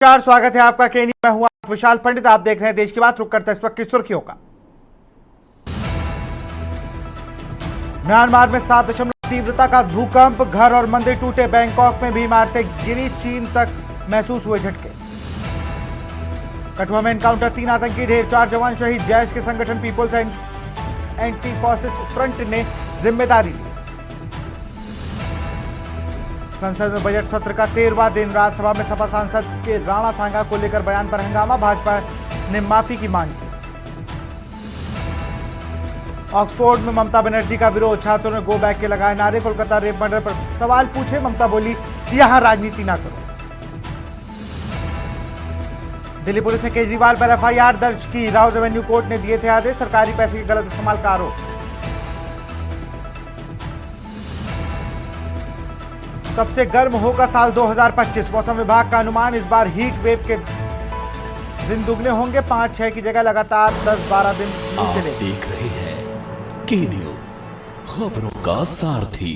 नमस्कार, स्वागत है आपका के न्यूज। मैं हूं विशाल पंडित। आप देख रहे हैं देश की बात। रुक करते हैं इस वक्त की सुर्खियों का। म्यांमार में 7 तीव्रता का भूकंप, घर और मंदिर टूटे। बैंकॉक में भी इमारतें गिरी, चीन तक महसूस हुए झटके। कठुआ में एनकाउंटर, 3 आतंकी ढेर, 4 जवान शहीद। जैश के संगठन पीपुल्स एंटी फासिस्ट फ्रंट ने जिम्मेदारी ली। संसद में बजट सत्र का 13वां दिन, राज्यसभा में सपा सांसद के राणा सांगा को लेकर बयान पर हंगामा। भाजपा ने माफी की मांग की। ऑक्सफोर्ड में ममता बनर्जी का विरोध, छात्रों ने गो बैक के लगाए नारे। कोलकाता रेप मर्डर पर सवाल पूछे, ममता बोली यहां राजनीति ना करो। दिल्ली पुलिस ने केजरीवाल पर एफआईआर दर्ज की। राउज एवेन्यू कोर्ट ने दिए थे आदेश, सरकारी पैसे के गलत इस्तेमाल का आरोप। सबसे गर्म होगा साल 2025, मौसम विभाग का अनुमान। इस बार हीट वेव के दिन दुगने होंगे, 5-6 की जगह लगातार 10-12 दिन चले। देख रहे हैं के न्यूज, खबरों का सारथी।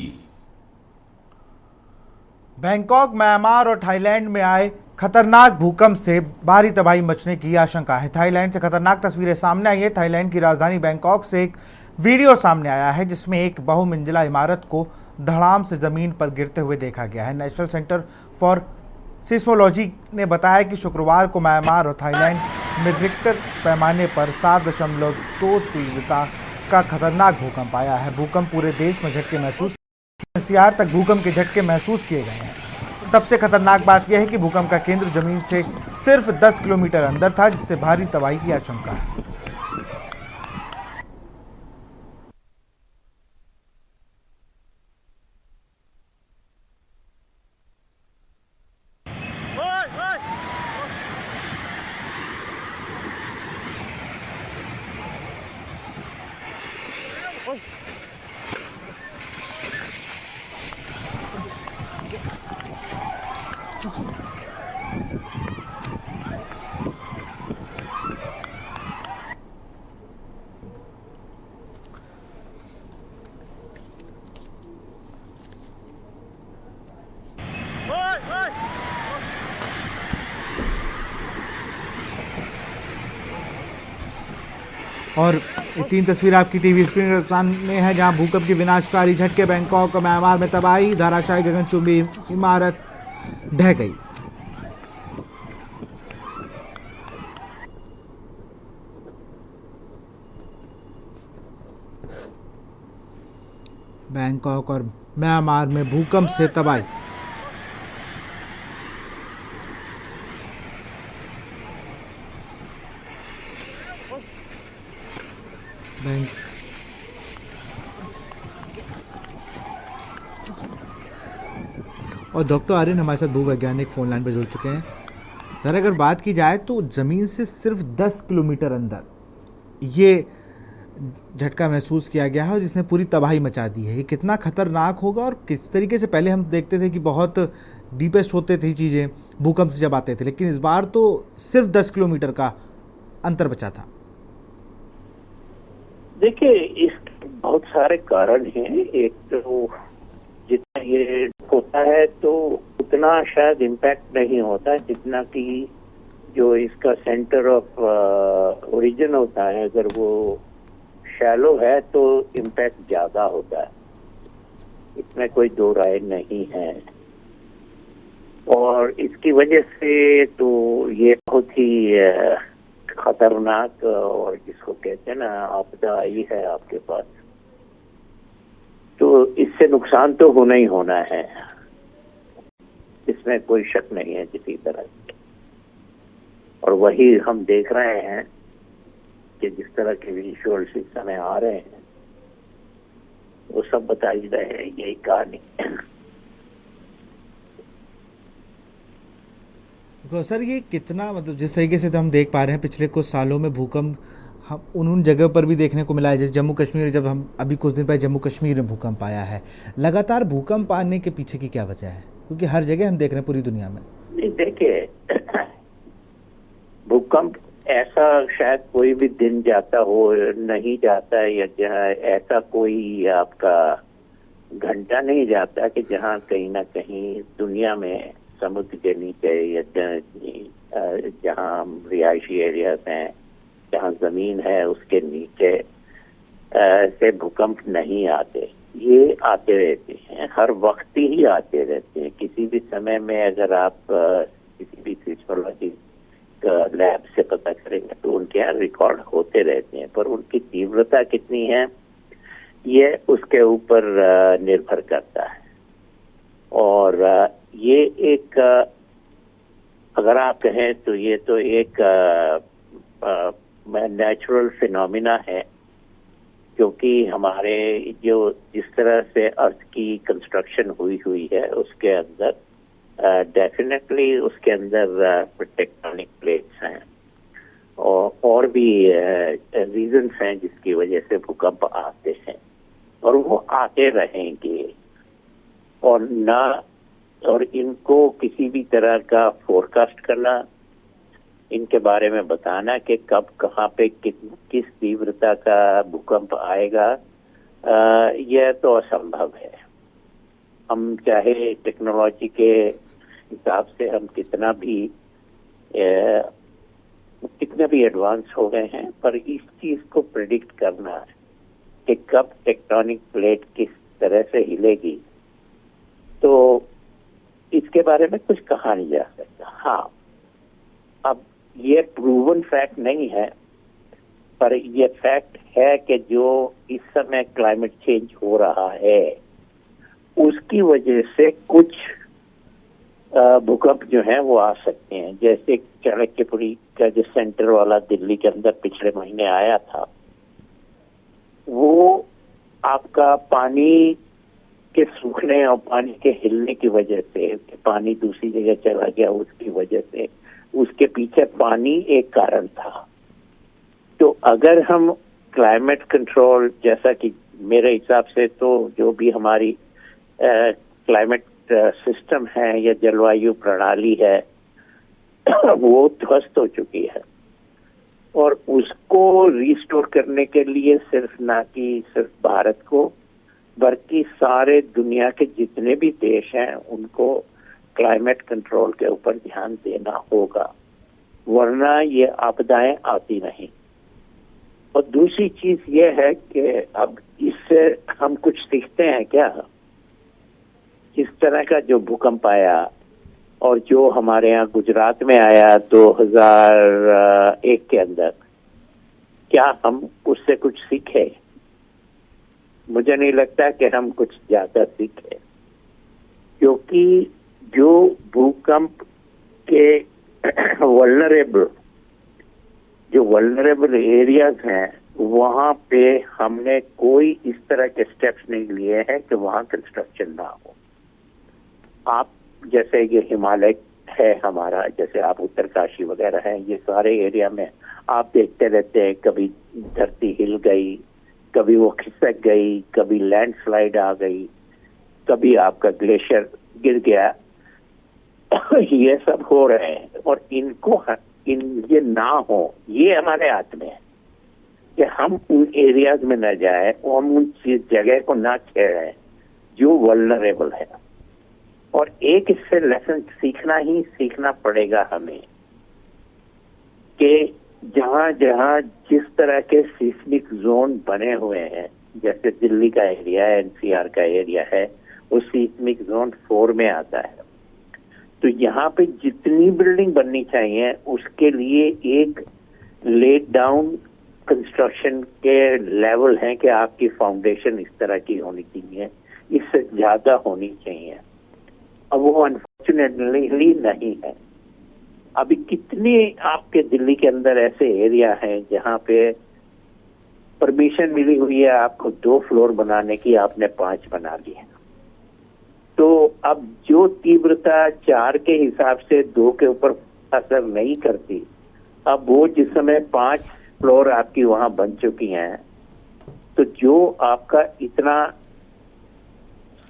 बैंकॉक, म्यांमार और थाईलैंड में आए खतरनाक भूकंप से भारी तबाही मचने की आशंका है। थाईलैंड से खतरनाक तस्वीरें सामने आई है। थाईलैंड की राजधानी बैंकॉक से एक वीडियो सामने आया है जिसमें एक बहुमंजिला इमारत को धड़ाम से जमीन पर गिरते हुए देखा गया है। नेशनल सेंटर फॉर सिस्मोलॉजी ने बताया कि शुक्रवार को म्यांमार और थाईलैंड में रिक्टर पैमाने पर 7.2 तीव्रता का खतरनाक भूकंप आया है। भूकंप पूरे देश में झटके महसूस, एनसीआर तक भूकंप के झटके महसूस किए गए हैं। सबसे खतरनाक बात यह है कि भूकंप का केंद्र जमीन से सिर्फ 10 किलोमीटर अंदर था, जिससे भारी तबाही की आशंका है। और ये 3 तस्वीर आपकी टीवी स्क्रीन के सामने है, जहां भूकंप की विनाशकारी झटके। बैंकॉक, म्यांमार में तबाही, धराशायी गगनचुंबी इमारत ढह गई। बैंकॉक और म्यांमार में भूकंप से तबाही। और डॉक्टर आर्यन हमारे साथ भूवैज्ञानिक फोन लाइन पर जुड़ चुके हैं। सर, अगर बात की जाए तो ज़मीन से सिर्फ 10 किलोमीटर अंदर ये झटका महसूस किया गया है और जिसने पूरी तबाही मचा दी है। ये कितना खतरनाक होगा और किस तरीके से पहले हम देखते थे कि बहुत डीपेस्ट होते थे चीज़ें भूकंप से जब आते थे, लेकिन इस बार तो सिर्फ 10 किलोमीटर का अंतर बचा था। देखिए, इसके बहुत सारे कारण हैं। एक तो जितना ये होता है तो उतना शायद इम्पैक्ट नहीं होता जितना कि जो इसका सेंटर ऑफ ओरिजिन होता है, अगर वो शैलो है तो इम्पैक्ट ज्यादा होता है, इसमें कोई दो राय नहीं है। और इसकी वजह से तो ये बहुत ही खतरनाक और जिसको कहते हैं ना आपदा आई है आपके पास, तो इससे नुकसान तो होना ही होना है, इसमें कोई शक नहीं है किसी तरह। और वही हम देख रहे हैं कि जिस तरह के विजुअल्स इस समय आ रहे हैं वो सब बता ही रहे हैं यही कहानी। सर, ये कितना मतलब जिस तरीके से तो हम देख पा रहे हैं पिछले कुछ सालों में भूकंप हम उन जगह पर भी देखने को मिला है, जैसे जम्मू कश्मीर। जब हम अभी कुछ दिन पहले जम्मू कश्मीर में भूकंप आया है, लगातार भूकंप आने के पीछे की क्या वजह है? क्योंकि हर जगह हम देख रहे हैं पूरी दुनिया में। नहीं, देखिए, भूकंप ऐसा शायद कोई भी दिन जाता हो नहीं जाता है, या जहाँ ऐसा कोई आपका घंटा नहीं जाता कि जहाँ कहीं ना कहीं दुनिया में समुद्र के नीचे या जहाँ रिहायशी एरियाज हैं, जहाँ जमीन है उसके नीचे से भूकंप नहीं आते। ये आते रहते हैं, हर वक्त ही आते रहते हैं। किसी भी समय में अगर आप किसी भी सिस्मोलॉजी लैब से पता करेंगे तो उनके यहाँ रिकॉर्ड होते रहते हैं, पर उनकी तीव्रता कितनी है ये उसके ऊपर निर्भर करता है। और ये एक अगर आप कहें तो ये तो एक नेचुरल फिनोमिना है, क्योंकि हमारे जो जिस तरह से अर्थ की कंस्ट्रक्शन हुई है उसके अंदर डेफिनेटली उसके अंदर टेक्टोनिक प्लेट्स हैं और भी रीजंस हैं जिसकी वजह से भूकंप आते हैं और वो आते रहेंगे। और इनको किसी भी तरह का फोरकास्ट करना, इनके बारे में बताना कि कब कहाँ पे किस तीव्रता का भूकंप आएगा, यह तो असंभव है। हम चाहे टेक्नोलॉजी के हिसाब से हम कितना भी एडवांस हो गए हैं, पर इस चीज को प्रेडिक्ट करना कि कब टेक्टोनिक प्लेट किस तरह से हिलेगी, तो इसके बारे में कुछ कहा नहीं जा सकता। हाँ, अब ये प्रूवन फैक्ट नहीं है, पर ये फैक्ट है कि जो इस समय क्लाइमेट चेंज हो रहा है उसकी वजह से कुछ भूकंप जो है वो आ सकते हैं। जैसे चाणक्यपुरी का जो सेंटर वाला दिल्ली के अंदर पिछले महीने आया था, वो आपका पानी के सूखने और पानी के हिलने की वजह से, पानी दूसरी जगह चला गया उसकी वजह से, उसके पीछे पानी एक कारण था। तो अगर हम क्लाइमेट कंट्रोल, जैसा कि मेरे हिसाब से तो जो भी हमारी क्लाइमेट सिस्टम है या जलवायु प्रणाली है वो ध्वस्त हो चुकी है, और उसको रिस्टोर करने के लिए सिर्फ भारत को बल्कि सारे दुनिया के जितने भी देश हैं उनको क्लाइमेट कंट्रोल के ऊपर ध्यान देना होगा, वरना ये आपदाएं आती नहीं। और दूसरी चीज ये है कि अब इससे हम कुछ सीखते हैं क्या? इस तरह का जो भूकंप आया और जो हमारे यहाँ गुजरात में आया 2001 के अंदर, क्या हम उससे कुछ सीखे? मुझे नहीं लगता कि हम कुछ ज्यादा सीखे, क्योंकि जो भूकंप के वल्नरेबल एरियाज हैं वहां पे हमने कोई इस तरह के स्टेप्स नहीं लिए हैं कि वहां कंस्ट्रक्शन ना हो। आप जैसे ये हिमालय है हमारा, जैसे आप उत्तरकाशी वगैरह हैं, ये सारे एरिया में आप देखते रहते हैं, कभी धरती हिल गई, कभी वो खिसक गई, कभी लैंडस्लाइड आ गई, कभी आपका ग्लेशियर गिर गया। ये सब हो रहे हैं, और ये ना हो, ये हमारे हाथ में है कि हम उन एरियाज में न जाए और हम उन जगह को ना छेड़े जो वल्नरेबल है। और एक इससे लेसन सीखना पड़ेगा हमें कि जहां जहां जिस तरह के सिस्मिक जोन बने हुए हैं, जैसे दिल्ली का एरिया है, एनसीआर का एरिया है, वो सिस्मिक जोन 4 में आता है। तो यहाँ पे जितनी बिल्डिंग बननी चाहिए उसके लिए एक लेट डाउन कंस्ट्रक्शन के लेवल हैं कि आपकी फाउंडेशन इस तरह की होनी चाहिए, इससे ज्यादा होनी चाहिए। अब वो अनफॉर्चुनेटली नहीं है। अभी कितने आपके दिल्ली के अंदर ऐसे एरिया हैं जहाँ पे परमिशन मिली हुई है आपको 2 फ्लोर बनाने की, आपने 5 बना ली है। तो अब जो तीव्रता 4 के हिसाब से 2 के ऊपर असर नहीं करती, अब वो जिस समय 5 फ्लोर आपकी वहां बन चुकी हैं, तो जो आपका इतना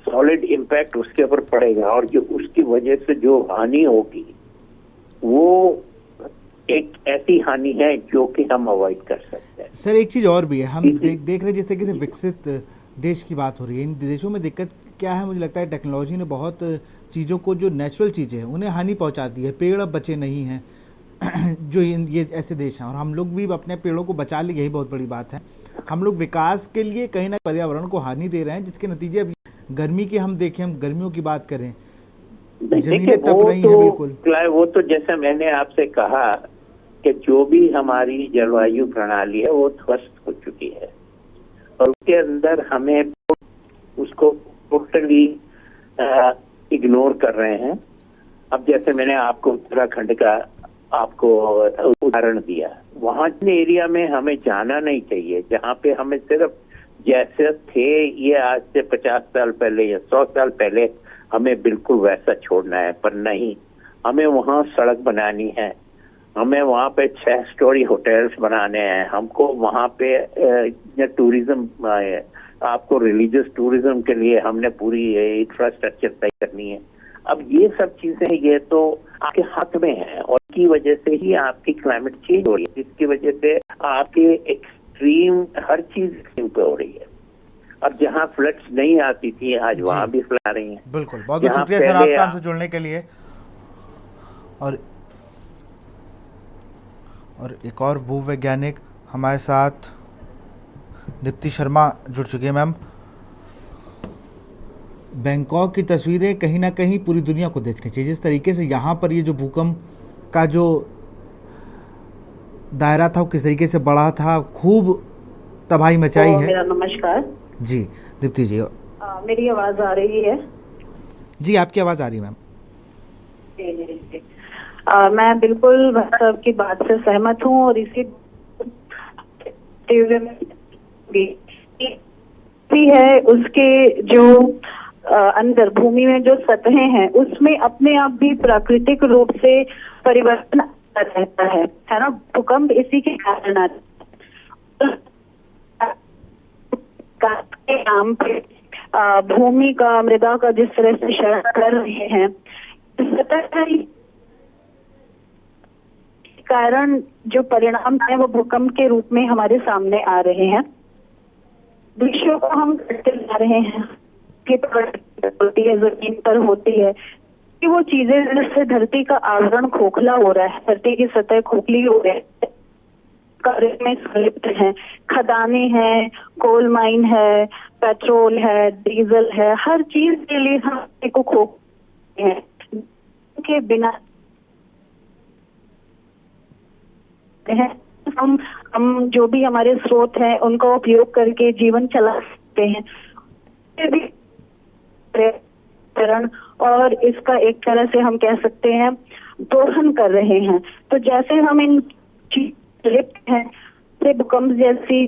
सॉलिड इम्पैक्ट उसके ऊपर पड़ेगा और जो उसकी वजह से जो हानि होगी वो एक ऐसी हानि है जो कि हम अवॉइड कर सकते हैं। सर, एक चीज़ और भी है, हम देख रहे हैं जिस तरीके से विकसित देश की बात हो रही है, इन देशों में दिक्कत क्या है, मुझे लगता है टेक्नोलॉजी ने बहुत चीज़ों को, जो नेचुरल चीज़ें हैं उन्हें हानि पहुंचाती है। पेड़ अब बचे नहीं हैं जो ये ऐसे देश हैं, और हम लोग भी अपने पेड़ों को बचा लिए, यही बहुत बड़ी बात है। हम लोग विकास के लिए कहीं ना पर्यावरण को हानि दे रहे हैं, जिसके नतीजे अब गर्मी की हम देखें, हम गर्मियों की बात करें, देखिए जमीनें तप वो रही हैं बिल्कुल। वो तो जैसे मैंने आपसे कहा कि जो भी हमारी जलवायु प्रणाली है वो ध्वस्त हो चुकी है, और उसके अंदर हमें उसको टोटली इग्नोर कर रहे हैं। अब जैसे मैंने आपको उत्तराखंड का आपको उदाहरण दिया, वहां एरिया में हमें जाना नहीं चाहिए, जहाँ पे हमें सिर्फ जैसे थे ये आज से 50 साल पहले या 100 साल पहले हमें बिल्कुल वैसा छोड़ना है। पर नहीं, हमें वहाँ सड़क बनानी है, हमें वहाँ पे 6 स्टोरी होटल्स बनाने हैं, हमको वहाँ पे टूरिज्म, आपको रिलीजियस टूरिज्म के लिए हमने पूरी इंफ्रास्ट्रक्चर तय करनी है। अब ये सब चीजें ये तो आपके हाथ में है, और की वजह से ही आपकी क्लाइमेट चेंज हो रही है, जिसकी वजह से आपके एक्सट्रीम हर चीज एक्सट्रीम पे हो रही है। अब जहाँ फ्लड्स नहीं आती थी आज वहाँ भी फ्लड आ रही हैं। बिल्कुल, बहुत बहुत शुक्रिया सर आपका हमसे जुड़ने के लिए। और एक और भूवैज्ञानिक हमारे साथ दीप्ति शर्मा जुड़ चुकी है। मैम, बैंकॉक की तस्वीरें कहीं ना कहीं पूरी दुनिया को देखनी चाहिए। जिस तरीके से यहाँ पर ये जो भूकंप का जो दायरा था वो किस तरीके से बढ़ा था, खूब तबाही मचाई है। मेरा नमस्कार जी दीप्ति जी, मेरी आवाज आ रही है? जी आपकी आवाज़ आ रही है मैम। जी। मैं बिल्कुल भाई साहब की बात से सहमत हूँ, और इसी भी है उसके जो अंदर भूमि में जो सतहें हैं उसमें अपने आप भी प्राकृतिक रूप से परिवर्तन आता रहता है ना। भूकंप इसी के कारण आता है। के नाम पे भूमि का, मृदा का जिस तरह से क्षरण कर रहे हैं, कारण जो परिणाम है वो भूकंप के रूप में हमारे सामने आ रहे हैं। वृक्षों को हम काटते जा रहे हैं कि होती है, जमीन पर होती है कि वो चीजें जिससे धरती का आवरण खोखला हो रहा है, धरती की सतह खोखली हो रही है, कार्य में संलिप्त है। खदानें हैं, कोल माइन है, पेट्रोल है, डीजल है, हर चीज के लिए हम को खोखते हैं के बिना हैं हम जो भी हमारे स्रोत हैं उनका उपयोग करके जीवन चला सकते हैं। और इसका एक तरह से हम कह सकते हैं दोहन कर रहे हैं। तो जैसे हम इन लिप्त हैं, से भूकंप जैसी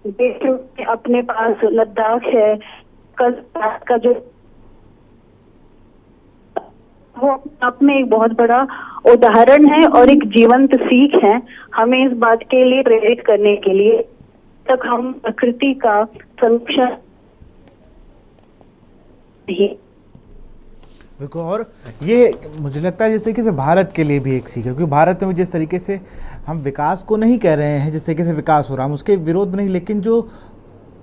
देश में अपने पास लद्दाख है का जो वो अपने एक बहुत बड़ा उदाहरण है और एक जीवंत सीख है हमें इस बात के लिए प्रेरित करने के लिए तक हम प्रकृति का संरक्षण बिल्कुल। और ये मुझे लगता है जिस तरीके से भारत के लिए भी एक सीख है, क्योंकि भारत में जिस तरीके से हम विकास को नहीं कह रहे हैं, जिस तरीके से विकास हो रहा है हम उसके विरोध में नहीं, लेकिन जो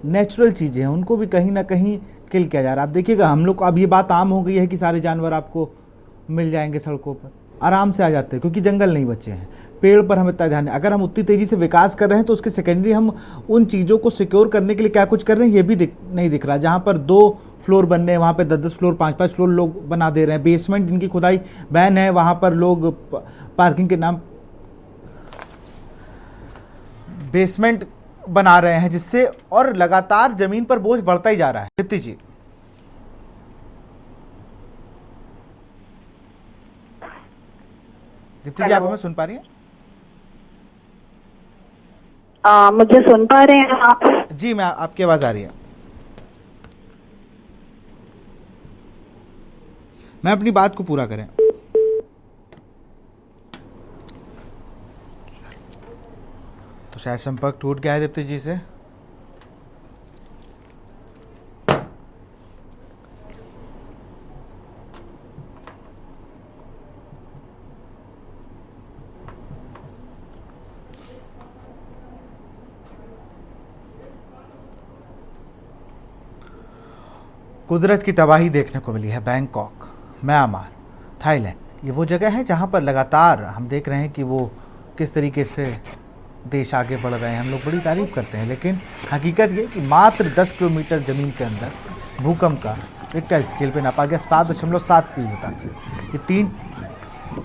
नेचुरल चीज़ें हैं उनको भी कहीं ना कहीं किल किया जा रहा है। आप देखिएगा, हम लोग अब ये बात आम हो गई है कि सारे जानवर आपको मिल जाएंगे सड़कों पर, आराम से आ जाते हैं, क्योंकि जंगल नहीं बचे हैं। पेड़ पर हम इतना ध्यान, अगर हम उतनी तेज़ी से विकास कर रहे हैं तो उसके सेकेंडरी हम उन चीज़ों को सिक्योर करने के लिए क्या कुछ कर रहे हैं ये भी नहीं दिख रहा। जहाँ पर 2 फ्लोर बनने हैं वहाँ पे 10-10 फ्लोर, 5-5 फ्लोर लोग बना दे रहे हैं। बेसमेंट जिनकी खुदाई बैन है वहाँ पर लोग पार्किंग के नाम बेसमेंट बना रहे हैं, जिससे और लगातार जमीन पर बोझ बढ़ता ही जा रहा है। दीप्ति जी, आप हमें सुन पा रही हैं? मुझे सुन पा रहे हैं आप? जी, मैं आपकी आवाज आ रही है। मैं अपनी बात को पूरा करें। तो शायद संपर्क टूट गया है दीप्ति जी से। कुदरत की तबाही देखने को मिली है। बैंकॉक, म्यांमार, थाईलैंड, ये वो जगह है जहाँ पर लगातार हम देख रहे हैं कि वो किस तरीके से देश आगे बढ़ रहे हैं। हम लोग बड़ी तारीफ करते हैं, लेकिन हकीकत ये कि मात्र 10 किलोमीटर ज़मीन के अंदर भूकंप का रिक्टर स्केल पे नापा गया 7.7 तीव्रता से। ये 3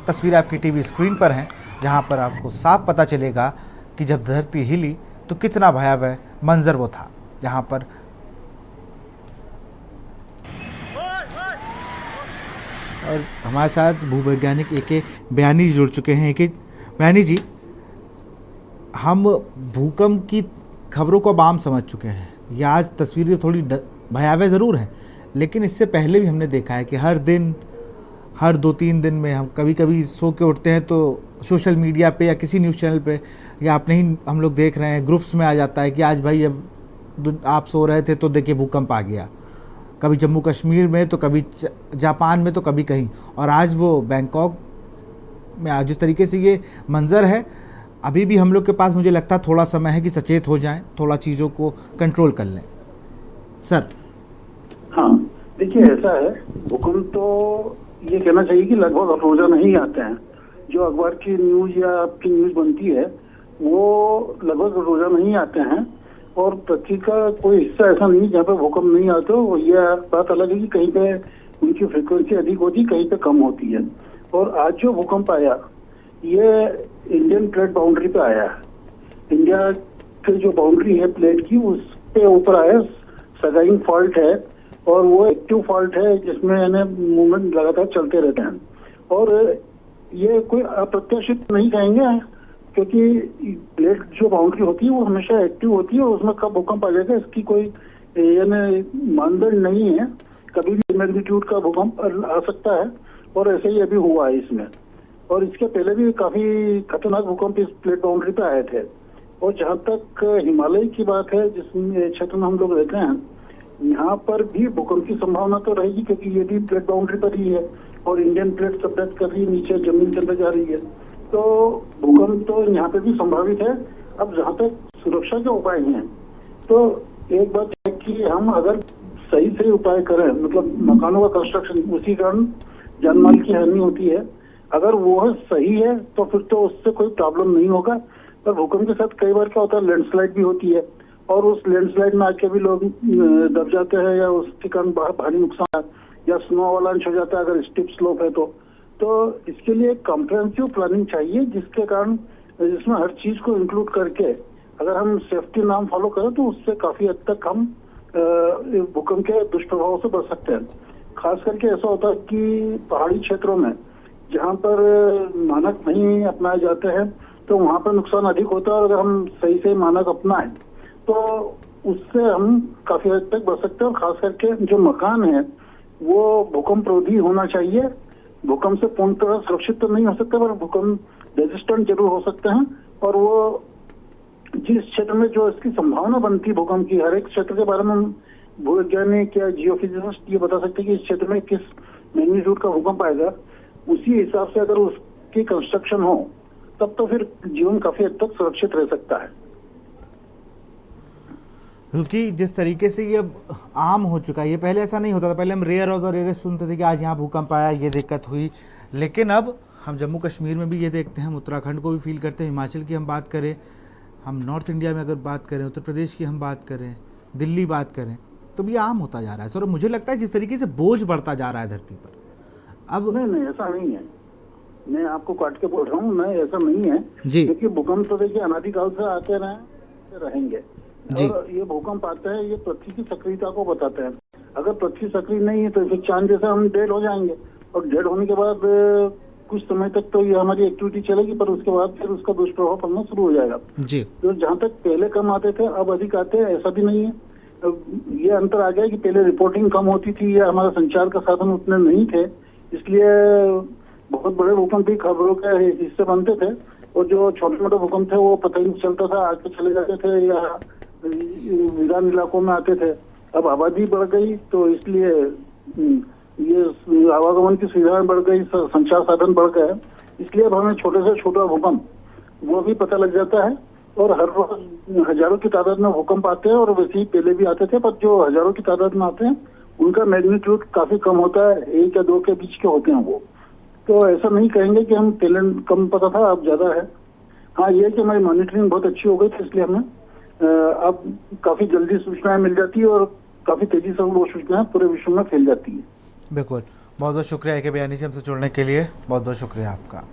तस्वीरें आपकी टीवी स्क्रीन पर हैं, जहाँ पर आपको साफ पता चलेगा कि जब धरती हिली तो कितना भयावह मंजर वो था। यहाँ पर और हमारे साथ भूवैज्ञानिक ए.के. बयानी जुड़ चुके हैं। ए.के. बयानी जी, हम भूकंप की खबरों को अब आम समझ चुके हैं। ये आज तस्वीरें थोड़ी भयावह ज़रूर हैं, लेकिन इससे पहले भी हमने देखा है कि हर दिन, हर 2-3 दिन में हम कभी कभी सो के उठते हैं तो सोशल मीडिया पे या किसी न्यूज़ चैनल पे या अपने ही हम लोग देख रहे हैं, ग्रुप्स में आ जाता है कि आज भाई अब आप सो रहे थे तो देखिए भूकंप आ गया। कभी जम्मू कश्मीर में तो कभी जापान में तो कभी कहीं, और आज वो बैंकॉक में आज जिस तरीके से ये मंज़र है, अभी भी हम लोग के पास मुझे लगता है थोड़ा समय है कि सचेत हो जाएं, थोड़ा चीज़ों को कंट्रोल कर लें। सर हाँ, देखिए ऐसा है, भूकंप तो ये कहना चाहिए कि लगभग रोजाना ही आते हैं। जो अखबार की न्यूज या आपकी न्यूज बनती है वो लगभग रोजाना ही आते हैं, और पृथ्वी का कोई हिस्सा ऐसा नहीं जहाँ पे भूकंप नहीं आते हो। यह बात अलग है कि कहीं पे उनकी फ्रिक्वेंसी अधिक होती, कहीं पे कम होती है। और आज जो भूकंप आया ये इंडियन प्लेट बाउंड्री पे आया है। इंडिया की जो बाउंड्री है प्लेट की, उस पे ऊपर आया। सगाइंग फॉल्ट है और वो एक्टिव फॉल्ट है जिसमें यानी मूवमेंट लगातार चलते रहते हैं। और ये कोई अप्रत्याशित नहीं कहेंगे, क्योंकि प्लेट जो बाउंड्री होती है वो हमेशा एक्टिव होती है, और उसमें कब भूकंप आ जाएगा इसकी कोई यानी मानदंड नहीं है। कभी भी मैग्नीट्यूड का भूकंप आ सकता है, और ऐसे ही अभी हुआ है इसमें। और इसके पहले भी काफी खतरनाक भूकंप इस प्लेट बाउंड्री पे आए थे। और जहाँ तक हिमालय की बात है, जिसमें क्षेत्र में हम लोग रहते हैं, यहाँ पर भी भूकंप की संभावना तो रहेगी, क्योंकि ये भी प्लेट बाउंड्री पर ही है और इंडियन प्लेट सब्रेट कर रही है, नीचे जमीन के अंदर जा रही है, तो भूकंप तो यहाँ पे भी संभावित है। अब जहाँ तक सुरक्षा के उपाय हैं, तो एक बात है कि हम अगर सही उपाय करें, मतलब मकानों का कंस्ट्रक्शन, उसी कारण जान माल की हानि होती है। अगर वो सही है तो फिर तो उससे कोई प्रॉब्लम नहीं होगा। पर भूकंप के साथ कई बार क्या होता है, लैंडस्लाइड भी होती है, और उस लैंडस्लाइड में आके भी लोग दब जाते हैं, या उसके कारण भारी नुकसान, या स्नो अवलांच हो जाता है अगर स्टीप स्लोप है तो इसके लिए कॉम्प्रिहेंसिव प्लानिंग चाहिए, जिसमें हर चीज को इंक्लूड करके अगर हम सेफ्टी नॉर्म फॉलो करें तो उससे काफी हद तक हम भूकंप के दुष्प्रभाव से बच सकते हैं। खास करके ऐसा होता है कि पहाड़ी क्षेत्रों में जहाँ पर मानक नहीं अपनाए जाते हैं तो वहाँ पर नुकसान अधिक होता है, और अगर हम सही मानक अपनाएं तो उससे हम काफी हद तक बच सकते हैं। और खास करके जो मकान है वो भूकंप रोधी होना चाहिए। भूकंप से पूर्ण तरह सुरक्षित तो नहीं हो सकते, पर भूकंप रेजिस्टेंट जरूर हो सकते हैं। और वो जिस क्षेत्र में जो इसकी संभावना बनती है भूकंप की, हर एक क्षेत्र के बारे में भूवैज्ञानिक या जियोफिजिसिस्ट ये बता सकते हैं कि इस क्षेत्र में किस मैग्नीट्यूड का भूकंप आएगा। उसी हिसाब से अगर उसकी कंस्ट्रक्शन हो तब तो फिर जीवन काफी हद तक सुरक्षित रह सकता है। क्योंकि जिस तरीके से ये अब आम हो चुका है, ये पहले ऐसा नहीं होता था। पहले हम रेयर और रेयर सुनते थे कि आज यहाँ भूकंप आया, ये दिक्कत हुई, लेकिन अब हम जम्मू कश्मीर में भी ये देखते हैं, हम उत्तराखंड को भी फील करते हैं, हिमाचल की हम बात करें, हम नॉर्थ इंडिया में अगर बात करें, उत्तर प्रदेश की हम बात करें, दिल्ली बात करें, तो ये आम होता जा रहा है सर। मुझे लगता है जिस तरीके से बोझ बढ़ता जा रहा है धरती पर, अब नहीं ऐसा नहीं है, मैं आपको काट के बोल रहा हूँ, मैं ऐसा नहीं है जी, क्योंकि भूकंप तो देखिए अनादिकाल से आते रहेंगे जी। और ये भूकंप आते हैं, ये पृथ्वी की सक्रियता को बताते हैं। अगर पृथ्वी सक्रिय नहीं है तो फिर चांद जैसा हम डेड हो जाएंगे, और डेड होने के बाद कुछ समय तक तो ये हमारी एक्टिविटी चलेगी, पर उसके बाद फिर उसका दुष्प्रभाव पड़ना शुरू हो जाएगा जी। तो जहाँ तक पहले कम आते थे अब अधिक आते हैं, ऐसा भी नहीं है। ये अंतर आ गया कि पहले रिपोर्टिंग कम होती थी या हमारा संचार का साधन उतने नहीं थे, इसलिए बहुत बड़े भूकंप भी खबरों के हिस्से बनते थे, और जो छोटे मोटे भूकंप थे वो पता ही नहीं चलता था, आके चले जाते थे या वीरान इलाकों में आते थे। अब आबादी बढ़ गई तो इसलिए ये आवागमन की सुविधाएं बढ़ गई, संचार साधन बढ़ गए, इसलिए अब हमें छोटे से छोटा भूकंप वो भी पता लग जाता है। और हर रोज हजारों की तादाद में भूकंप आते हैं, और वैसे ही पहले भी आते थे, पर जो हजारों की तादाद में आते हैं उनका मैग्नीट्यूड काफी कम होता है, 1 या 2 के बीच के होते हैं वो। तो ऐसा नहीं कहेंगे कि हम टैलेंट कम पता था अब ज्यादा है। हाँ, ये है कि हमारी मॉनिटरिंग बहुत अच्छी हो गई थी, इसलिए हमें अब काफी जल्दी सूचनाएं मिल जाती है और काफी तेजी से वो सूचनाएं पूरे विश्व में फैल जाती है। बिल्कुल, बहुत बहुत शुक्रिया AK बयानी जी हमसे जुड़ने के लिए, बहुत बहुत शुक्रिया आपका।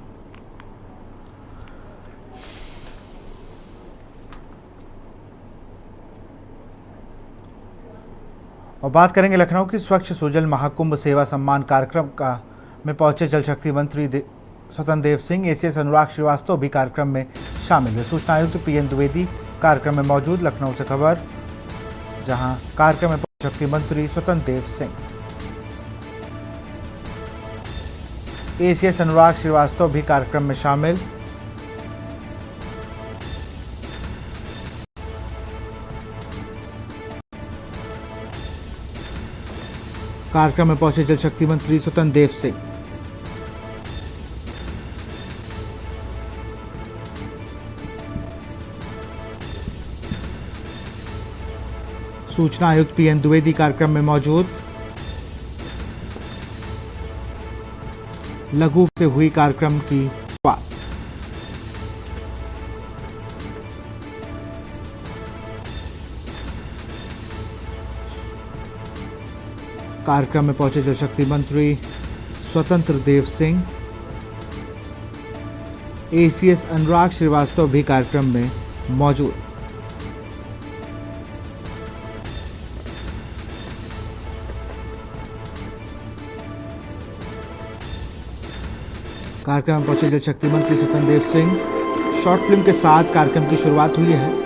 और बात करेंगे लखनऊ की स्वच्छ सुजल महाकुंभ सेवा सम्मान कार्यक्रम का में पहुंचे जल शक्ति मंत्री स्वतंत्र देव सिंह, ACS अनुराग श्रीवास्तव भी कार्यक्रम में शामिल हुए। सूचना आयुक्त PN द्विवेदी कार्यक्रम में मौजूद। लखनऊ से खबर, जहां कार्यक्रम में पहुंचे शक्ति मंत्री स्वतंत्र देव सिंह, ACS अनुराग श्रीवास्तव भी कार्यक्रम में शामिल। कार्यक्रम में पहुंचे जल शक्ति मंत्री स्वतंत्र देव सिंह। सूचना आयुक्त PN द्विवेदी कार्यक्रम में मौजूद। लघु से हुई कार्यक्रम की शुरुआत। कार्यक्रम में पहुंचे जल शक्ति मंत्री स्वतंत्र देव सिंह, ACS अनुराग श्रीवास्तव भी कार्यक्रम में मौजूद। कार्यक्रम में पहुंचे जल शक्ति मंत्री स्वतंत्र देव सिंह। शॉर्ट फिल्म के साथ कार्यक्रम की शुरुआत हुई है।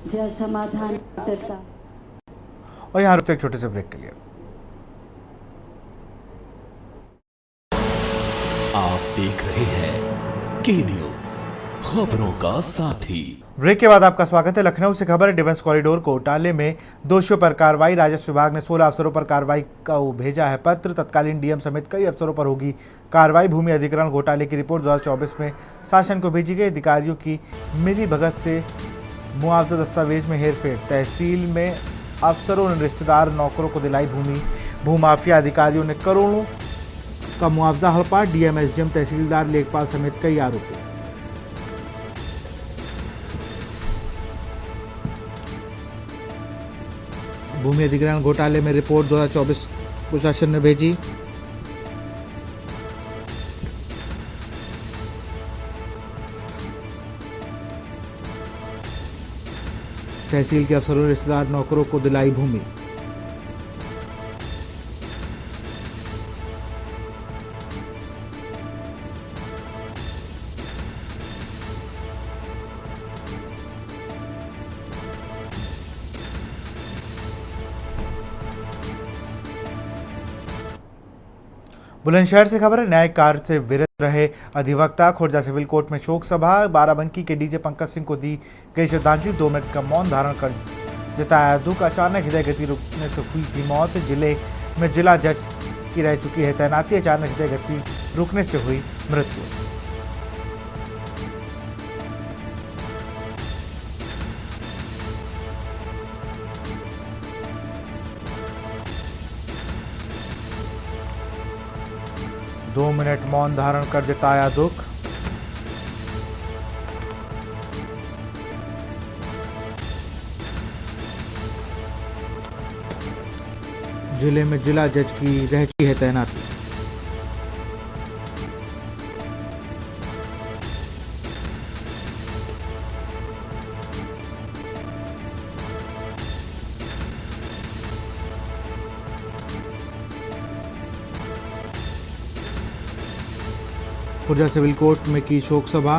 जल समाधान करता। और यहाँ रुकते एक छोटे से ब्रेक के लिए। आप देख रहे हैं के न्यूज, खबरों का साथी। ब्रेक के बाद आपका स्वागत है। लखनऊ से खबर है, डिफेंस कॉरिडोर घोटाले में दोषियों पर कार्रवाई। राजस्व विभाग ने 16 अफसरों पर कार्रवाई का भेजा है पत्र। तत्कालीन DM समेत कई अफसरों पर होगी कार्रवाई। भूमि अधिग्रहण घोटाले की रिपोर्ट 2024 में शासन को भेजी गई। अधिकारियों की मिली भगत से मुआवजा दस्तावेज में हेरफेर। तहसील में अफसरों ने रिश्तेदार नौकरों को दिलाई भूमि। भूमाफिया अधिकारियों ने करोड़ों का मुआवजा हड़पा। DM, SDM, तहसीलदार, लेखपाल समेत कई आरोपी। भूमि अधिग्रहण घोटाले में रिपोर्ट 2024 प्रशासन ने भेजी। तहसील के अफसरों ने रिश्तेदार नौकरों को दिलाई भूमि। बुलंदशहर से खबर है, न्यायिक कार्य से विरत रहे अधिवक्ता। खुर्जा सिविल कोर्ट में शोक सभा। बाराबंकी के DJ पंकज सिंह को दी गई श्रद्धांजलि। 2 मिनट का मौन धारण कर जताया दुख। अचानक हृदय गति रुकने से हुई थी मौत। जिले में जिला जज की रह चुकी है तैनाती। अचानक हृदय गति रुकने से हुई मृत्यु। दो मिनट मौन धारण कर जताया दुख। जिले में जिला जज की रह चुकी है तैनाती। खुर्जा सिविल कोर्ट में की शोक सभा।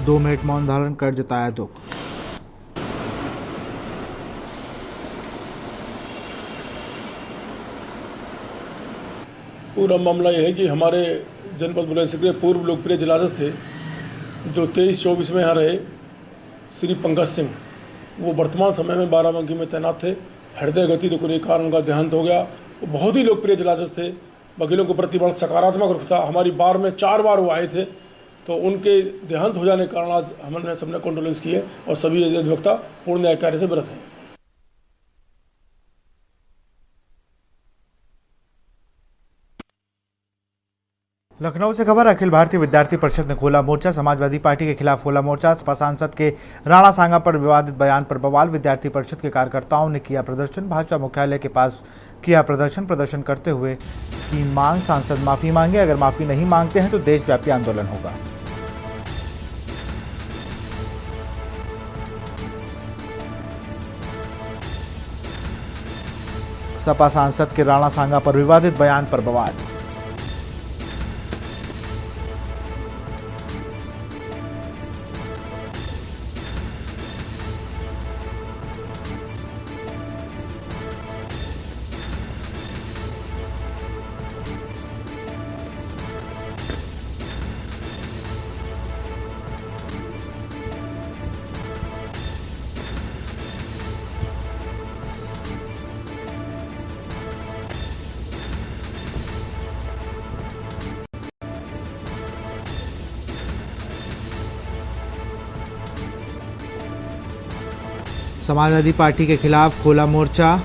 दो मिनट मौन धारण कर जताया दुख। पूरा मामला यह है कि हमारे जनपद बुलंदशहर के पूर्व लोकप्रिय जिलाध्यक्ष थे जो 23-24 में यहाँ रहे, श्री पंकज सिंह, वो वर्तमान समय में बाराबंकी में तैनात थे। हृदय गति रोकने के कारण उनका देहांत हो गया। वो बहुत ही लोकप्रिय जिलाध्यक्ष थे, वकीलों के प्रति बड़ा सकारात्मक रुख था। हमारी बार में 4 बार वो आए थे, तो उनके देहांत हो जाने के कारण आज हमने सबने कंडोलेंस किए और सभी अधिवक्ता पूर्ण न्याय कार्य से विरत हैं। लखनऊ से खबर। अखिल भारतीय विद्यार्थी परिषद ने खोला मोर्चा। समाजवादी पार्टी के खिलाफ खोला मोर्चा। सपा सांसद के राणा सांगा पर विवादित बयान पर बवाल। विद्यार्थी परिषद के कार्यकर्ताओं ने किया प्रदर्शन। भाजपा मुख्यालय के पास किया प्रदर्शन करते हुए की मांग, सांसद माफी मांगे। अगर माफी नहीं मांगते हैं तो देशव्यापी आंदोलन होगा। सपा सांसद के राणा सांगा पर विवादित बयान पर बवाल। समाजवादी पार्टी के खिलाफ खोला मोर्चा।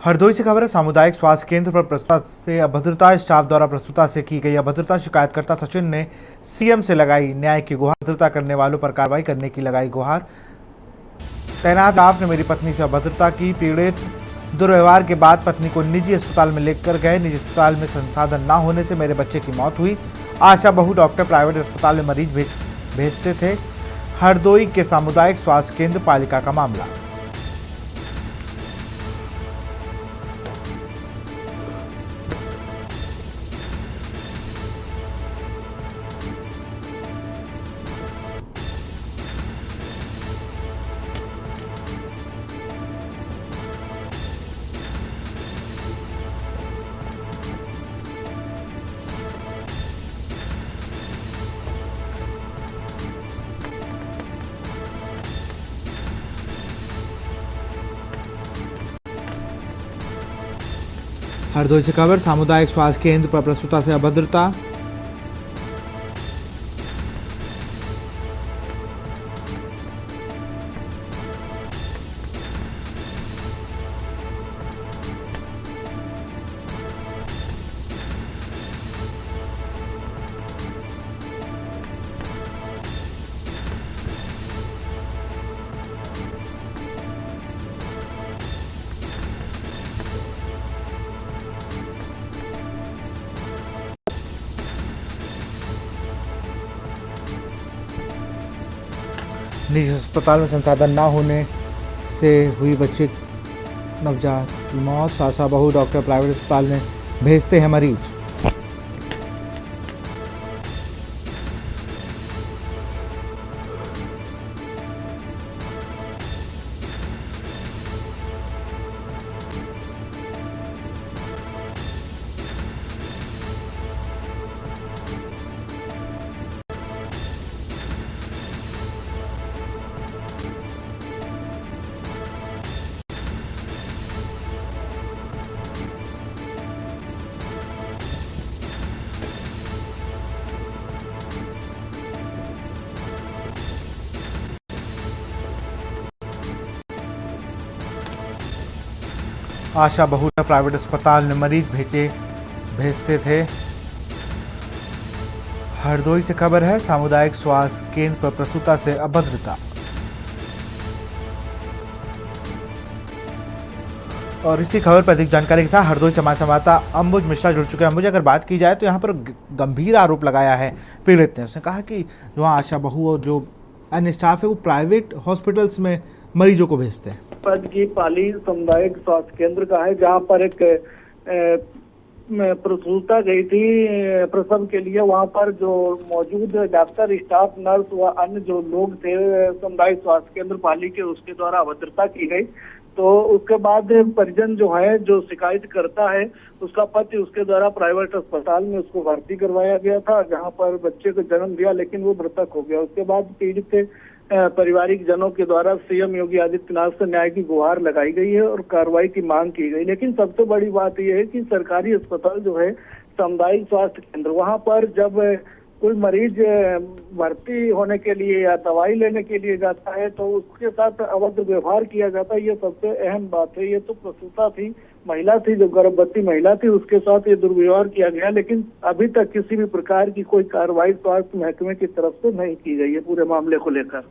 हरदोई से खबर है। सामुदायिक स्वास्थ्य केंद्र पर प्रस्तुता से अभद्रता। स्टाफ द्वारा प्रस्तुता से की गई अभद्रता। शिकायतकर्ता सचिन ने सीएम से लगाई न्याय की गुहार। अभद्रता करने वालों पर कार्रवाई करने की लगाई गुहार। तैनात स्टाफ ने मेरी पत्नी से अभद्रता की। पीड़ित दुर्व्यवहार के बाद पत्नी को निजी अस्पताल में लेकर गए। निजी अस्पताल में संसाधन न होने से मेरे बच्चे की मौत हुई। आशा बहु डॉक्टर प्राइवेट अस्पताल में मरीज भेजते थे। हरदोई के सामुदायिक स्वास्थ्य केंद्र पालिका का मामला। हरदोई से खबर। सामुदायिक स्वास्थ्य केंद्र पर प्रस्तुता से अभद्रता। निजी अस्पताल में संसाधन न होने से हुई बच्चे नवजात की मौत। सासा बहु डॉक्टर प्राइवेट अस्पताल में भेजते हैं मरीज। आशा बहु प्राइवेट अस्पताल में मरीज भेजते थे। हरदोई से खबर है। सामुदायिक स्वास्थ्य केंद्र पर प्रस्तुता से अभद्रता। और इसी खबर पर अधिक जानकारी के साथ हरदोई समाज संवाददाता अंबुज मिश्रा जुड़ चुके हैं। अंबुज, अगर बात की जाए तो यहाँ पर गंभीर आरोप लगाया है पीड़ित ने। उसने कहा कि जो आशा बहु और जो अन्य स्टाफ है वो प्राइवेट हॉस्पिटल्स में मरीजों को भेजते हैं। पद की पाली सामुदायिक स्वास्थ्य केंद्र का है, जहां पर एक प्रसूता गई थी प्रसव के लिए। वहां पर जो मौजूद डॉक्टर, स्टाफ, नर्स व अन्य जो लोग थे सामुदायिक स्वास्थ्य केंद्र पाली के, उसके द्वारा अभद्रता की गई। तो उसके बाद परिजन जो है, जो शिकायत करता है, उसका पति उसके द्वारा प्राइवेट अस्पताल में उसको भर्ती करवाया गया था, जहां पर बच्चे को जन्म दिया, लेकिन वो मृतक हो गया। उसके बाद पीड़ित पारिवारिक जनों के द्वारा सीएम योगी आदित्यनाथ से न्याय की गुहार लगाई गई है और कार्रवाई की मांग की गई। लेकिन सबसे बड़ी बात यह है कि सरकारी अस्पताल जो है सामुदायिक स्वास्थ्य केंद्र, वहां पर जब कोई मरीज भर्ती होने के लिए या दवाई लेने के लिए जाता है तो उसके साथ अभद्र व्यवहार किया जाता है। ये सबसे अहम बात है। ये तो प्रसूता थी, महिला थी, जो गर्भवती महिला थी, उसके साथ ये दुर्व्यवहार किया गया, लेकिन अभी तक किसी भी प्रकार की कोई कार्रवाई स्वास्थ्य महकमे की तरफ से नहीं की गई है पूरे मामले को लेकर।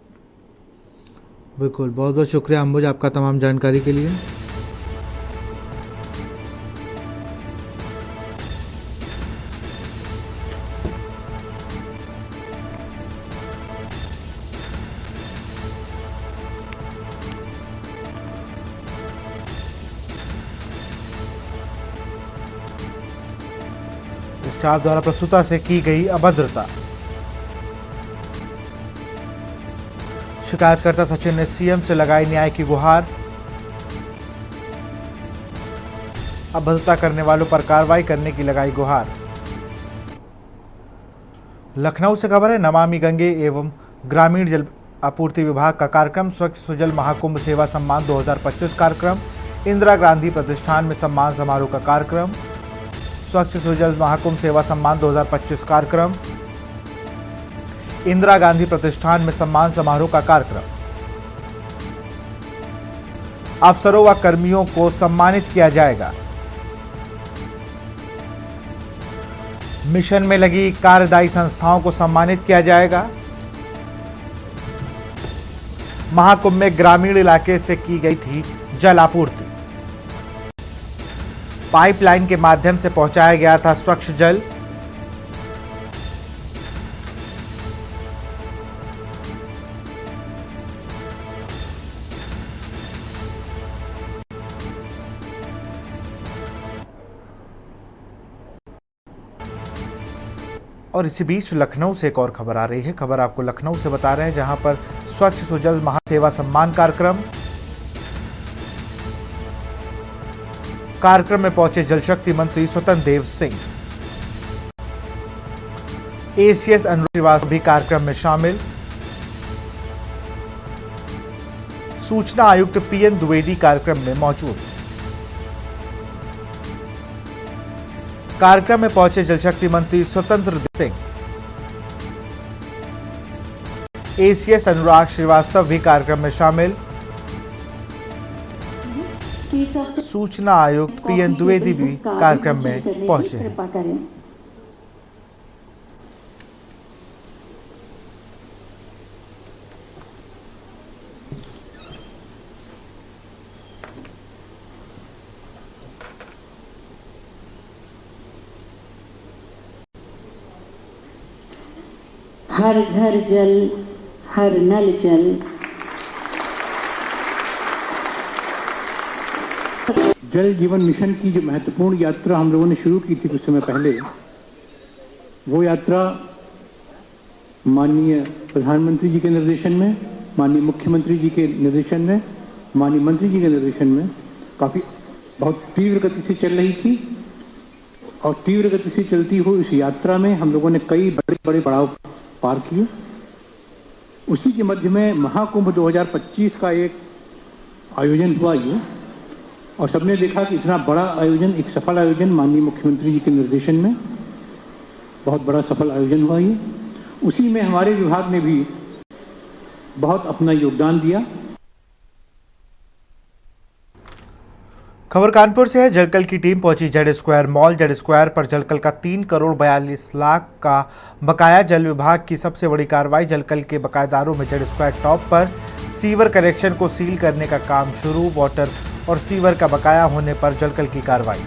बिल्कुल, बहुत बहुत शुक्रिया अंबुज आपका तमाम जानकारी के लिए। स्टाफ द्वारा प्रसूता से की गई अभद्रता। शिकायतकर्ता सचिन ने सीएम से लगाई न्याय की गुहार। अभद्रता करने वालों पर कार्रवाई करने की लगाई गुहार। लखनऊ से खबर है, नमामि गंगे एवं ग्रामीण जल आपूर्ति विभाग का कार्यक्रम स्वच्छ सुजल महाकुंभ सेवा सम्मान 2025 कार्यक्रम। इंदिरा गांधी प्रतिष्ठान में सम्मान समारोह का कार्यक्रम। स्वच्छ सुजल महाकुंभ सेवा सम्मान 2025 कार्यक्रम। इंदिरा गांधी प्रतिष्ठान में सम्मान समारोह का कार्यक्रम। अफसरों व कर्मियों को सम्मानित किया जाएगा। मिशन में लगी कार्यदायी संस्थाओं को सम्मानित किया जाएगा। महाकुंभ में ग्रामीण इलाके से की गई थी जल आपूर्ति। पाइपलाइन के माध्यम से पहुंचाया गया था स्वच्छ जल। और इसी बीच लखनऊ से एक और खबर आ रही है। खबर आपको लखनऊ से बता रहे हैं, जहां पर स्वच्छ सुजल महासेवा सम्मान कार्यक्रम में पहुंचे जल शक्ति मंत्री स्वतंत्र देव सिंह। एसीएस अनुराग श्रीवास्तव भी कार्यक्रम में शामिल। सूचना आयुक्त पीएन द्विवेदी कार्यक्रम में मौजूद। कार्यक्रम में पहुंचे जल शक्ति मंत्री स्वतंत्र देव सिंह। एसीएस अनुराग श्रीवास्तव भी कार्यक्रम में शामिल। सूचना आयुक्त पीएन द्विवेदी भी कार्यक्रम में पहुंचे हैं। हर घर जल, हर नल जल। जल जीवन मिशन की जो महत्वपूर्ण यात्रा हम लोगों ने शुरू की थी कुछ समय पहले, वो यात्रा माननीय प्रधानमंत्री जी के निर्देशन में, माननीय मुख्यमंत्री जी के निर्देशन में, माननीय मंत्री जी के निर्देशन में काफ़ी बहुत तीव्र गति से चल रही थी। और तीव्र गति से चलती हुई इस यात्रा में हम लोगों ने कई बड़े बड़े पड़ाव पार किए। उसी के मध्य में महाकुंभ 2025 का एक आयोजन हुआ ये, और सबने देखा कि इतना बड़ा आयोजन, एक सफल आयोजन माननीय मुख्यमंत्री जी के निर्देशन में बहुत बड़ा सफल आयोजन हुआ ये। उसी में हमारे विभाग ने भी बहुत अपना योगदान दिया। खबर कानपुर से है। जलकल की टीम पहुंची Z square mall. Z square पर जलकल का 3 करोड़ 42 लाख का बकाया। जल विभाग की सबसे बड़ी कार्रवाई। जलकल के बकायेदारों में जेड स्क्वायर टॉप पर सीवर कनेक्शन को सील करने का काम शुरू। वाटर और सीवर का बकाया होने पर जलकल की कार्रवाई।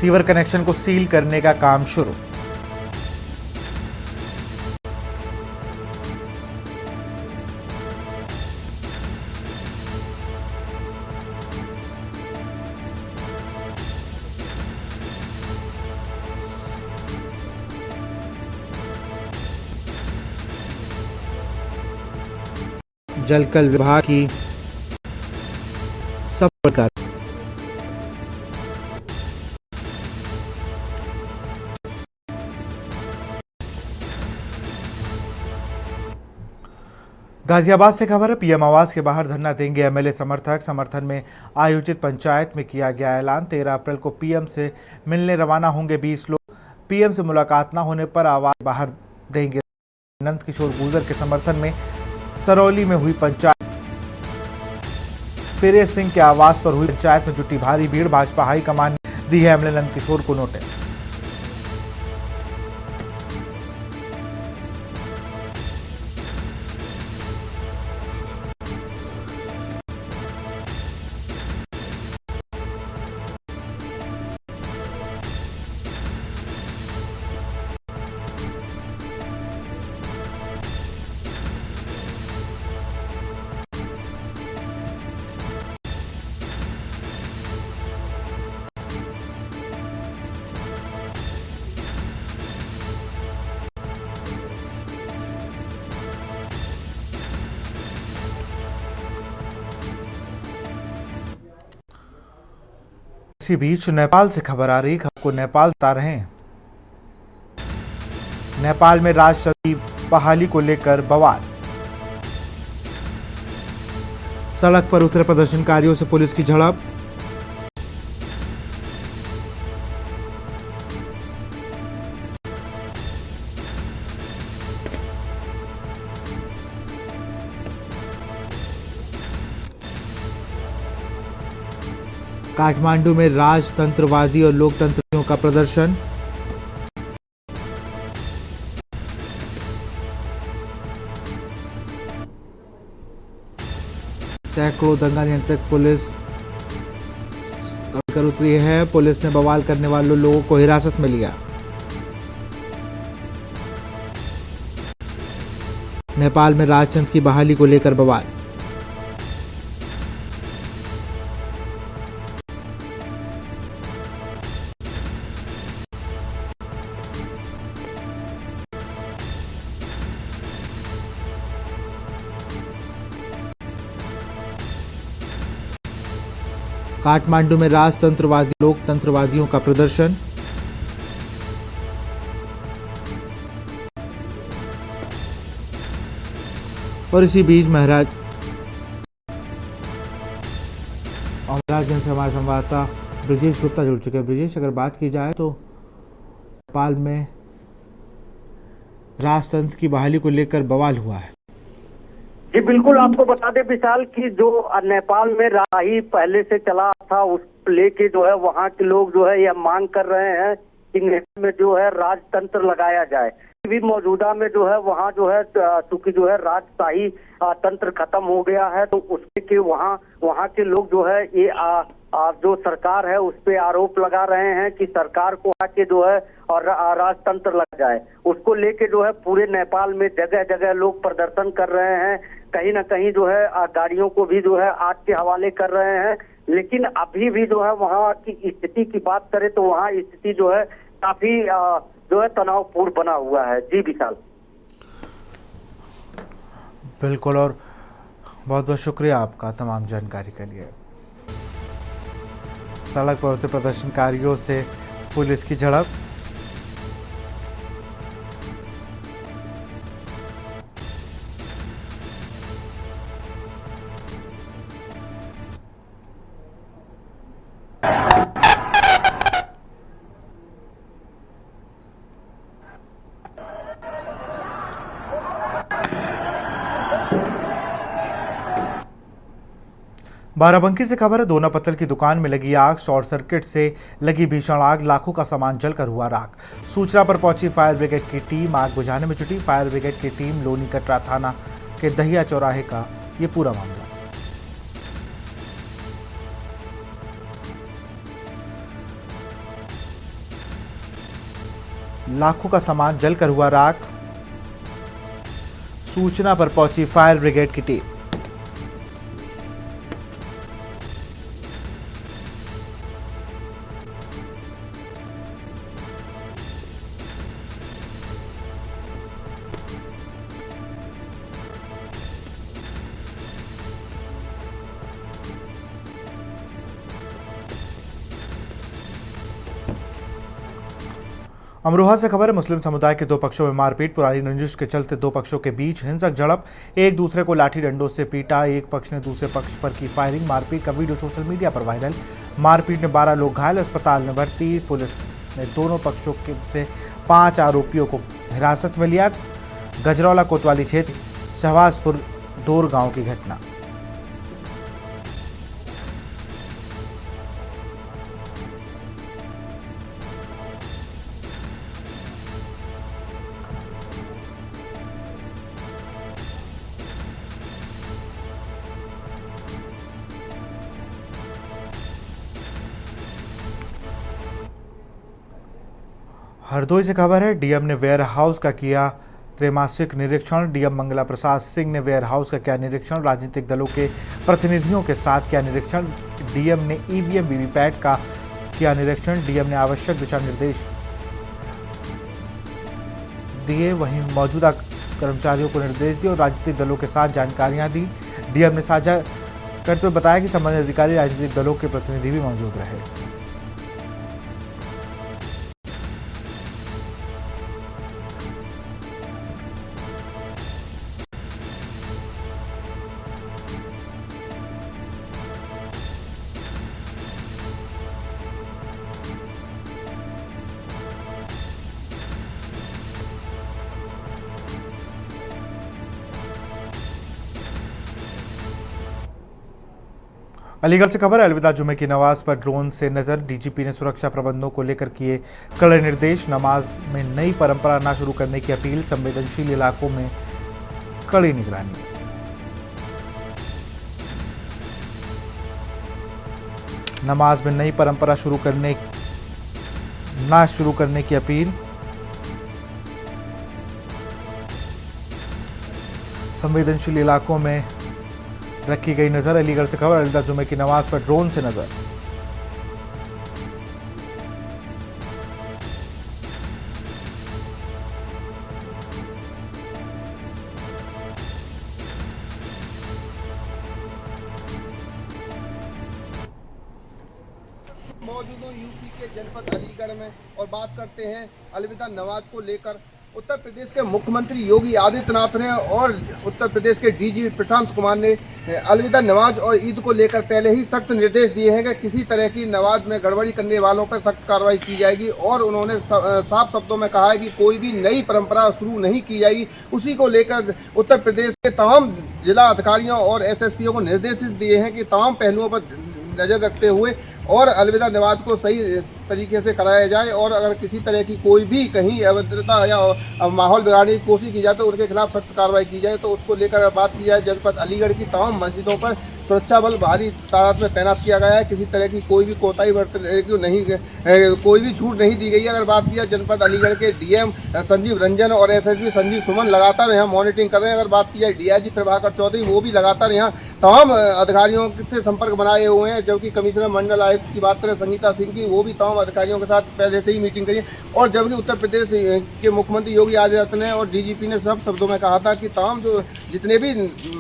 सीवर कनेक्शन को सील करने का काम शुरू। जलकल विभाग की सब प्रकार गाजियाबाद से खबर है। पीएम आवास के बाहर धरना देंगे एमएलए समर्थक। समर्थन में आयोजित पंचायत में किया गया ऐलान। 13 अप्रैल को पीएम से मिलने रवाना होंगे 20 लोग। पीएम से मुलाकात न होने पर आवास बाहर देंगे। नंद किशोर गुर्जर के समर्थन में सरौली में हुई पंचायत। फिरे सिंह के आवास पर हुई पंचायत में जुटी भारी भीड़। भाजपा हाईकमान ने दी है एमएलए नंद किशोर को नोटिस। इसी बीच नेपाल से खबर आ रही। खबर को नेपाल बता रहे हैं। नेपाल में राष्ट्रपति बहाली को लेकर बवाल। सड़क पर उतरे प्रदर्शनकारियों से पुलिस की झड़प। काठमांडू में राजतंत्रवादी और लोकतंत्रियों का प्रदर्शन। सैकड़ों दंगा नियंत्रक पुलिस कर उतरी है। पुलिस ने बवाल करने वाले लोगों को हिरासत में लिया। नेपाल में राजतंत्र की बहाली को लेकर बवाल। काठमांडू में राजतंत्रवादी लोकतंत्रवादियों का प्रदर्शन। और इसी बीच महाराजगंज से हमारे संवाददाता ब्रिजेश गुप्ता जुड़ चुके हैं। ब्रिजेश, अगर बात की जाए तो नेपाल में राजतंत्र की बहाली को लेकर बवाल हुआ है। जी बिल्कुल, आपको बता दें विशाल कि जो नेपाल में राही पहले से चला था उस लेके जो है वहाँ के लोग जो है यह मांग कर रहे हैं कि नेपाल में जो है राजतंत्र लगाया जाए। भी मौजूदा में जो है वहाँ जो है चूंकि जो है राजशाही तंत्र खत्म हो गया है, तो उसके के वहाँ के लोग जो है ये जो सरकार है उस पे आरोप लगा रहे हैं कि सरकार को आके जो है और राजतंत्र लग जाए। उसको लेके जो है पूरे नेपाल में जगह जगह लोग प्रदर्शन कर रहे हैं। कहीं ना कहीं जो है गाड़ियों को भी जो है आग के हवाले कर रहे हैं। लेकिन अभी भी जो है वहाँ की स्थिति की बात करें तो वहाँ स्थिति जो है काफी जो है तनावपूर्ण बना हुआ है। जी विशाल। बिल्कुल, और बहुत बहुत शुक्रिया आपका तमाम जानकारी के लिए। सड़क पर उतरे प्रदर्शनकारियों से पुलिस की झड़प। बाराबंकी से खबर है। दोना पत्तल की दुकान में लगी आग। शॉर्ट सर्किट से लगी भीषण आग। लाखों का सामान जलकर हुआ राख। सूचना पर पहुंची फायर ब्रिगेड की टीम आग बुझाने में जुटी। फायर ब्रिगेड की टीम लोनी कटरा थाना के दहिया चौराहे का ये पूरा मामला। लाखों का सामान जलकर हुआ राख। सूचना पर पहुंची फायर ब्रिगेड की टीम। अमरोहा से खबर है, मुस्लिम समुदाय के दो पक्षों में मारपीट। पुरानी रंजिश के चलते दो पक्षों के बीच हिंसक झड़प। एक दूसरे को लाठी डंडों से पीटा। एक पक्ष ने दूसरे पक्ष पर की फायरिंग। मारपीट का वीडियो सोशल मीडिया पर वायरल। मारपीट में 12 लोग घायल, अस्पताल में भर्ती। पुलिस ने दोनों पक्षों से 5 आरोपियों को हिरासत में लिया। गजरौला कोतवाली क्षेत्र शहबाजपुर दौर गांव की घटना। हरदोई से खबर है, डीएम ने वेयर हाउस का किया त्रैमासिक निरीक्षण। डीएम मंगला प्रसाद सिंह ने वेयर हाउस का किया निरीक्षण। राजनीतिक दलों के प्रतिनिधियों के साथ किया निरीक्षण। डीएम ने ईवीएम वीवीपैट का किया निरीक्षण। डीएम ने आवश्यक दिशा निर्देश दिए, वहीं मौजूदा कर्मचारियों को निर्देश दिए और राजनीतिक दलों के साथ जानकारियां दी। डीएम ने साझा करते हुए बताया कि संबंधित अधिकारी राजनीतिक दलों के प्रतिनिधि भी मौजूद रहे। अलीगढ़ से खबर है, अलविदा जुमे की नमाज पर ड्रोन से नजर। डीजीपी ने सुरक्षा प्रबंधों को लेकर किए कड़े निर्देश। नमाज में नई परंपरा न शुरू करने की अपील। संवेदनशील इलाकों में कड़ी निगरानी। नमाज में नई परंपरा शुरू करने की अपील। संवेदनशील इलाकों में रखी गई नजर। अलीगढ़ से खबर, अलविदा जुमे की नमाज पर ड्रोन से नजर। मौजूद हूं यूपी के जनपद अलीगढ़ में और बात करते हैं अलविदा नमाज को लेकर। उत्तर प्रदेश के मुख्यमंत्री योगी आदित्यनाथ ने और उत्तर प्रदेश के डीजीपी प्रशांत कुमार ने अलविदा नमाज और ईद को लेकर पहले ही सख्त निर्देश दिए हैं कि किसी तरह की नमाज में गड़बड़ी करने वालों पर सख्त कार्रवाई की जाएगी। और उन्होंने साफ शब्दों में कहा है कि कोई भी नई परंपरा शुरू नहीं की जाएगी। उसी को लेकर उत्तर प्रदेश के तमाम जिला अधिकारियों और एसएसपीओ को निर्देश दिए हैं कि तमाम पहलुओं पर नज़र रखते हुए और अलविदा नमाज को सही तरीके से कराया जाए। और अगर किसी तरह की कोई भी कहीं अभद्रता या माहौल बिगाड़ने की कोशिश की जाए तो उनके खिलाफ सख्त कार्रवाई की जाए। तो उसको लेकर बात की जाए, जनपद अलीगढ़ की तमाम मस्जिदों पर सुरक्षा बल भारी तादाद में तैनात किया गया है। किसी तरह की कोई भी कोताही कोई भी छूट नहीं दी गई है। अगर बात की जाए जनपद अलीगढ़ के डीएम संजीव रंजन और एसएसपी संजीव सुमन लगातार यहाँ मॉनिटरिंग कर रहे हैं। अगर बात की जाए डीआईजी प्रभाकर चौधरी, वो भी लगातार यहाँ तमाम अधिकारियों से संपर्क बनाए हुए हैं। जबकि कमिश्नर मंडल आयुक्त की बात करें संगीता सिंह की, वो भी तमाम अधिकारियों के साथ पहले से ही मीटिंग करी। और जबकि उत्तर प्रदेश के मुख्यमंत्री योगी आदित्यनाथ ने और डीजीपी ने सब शब्दों में कहा था कि तमाम जो जितने भी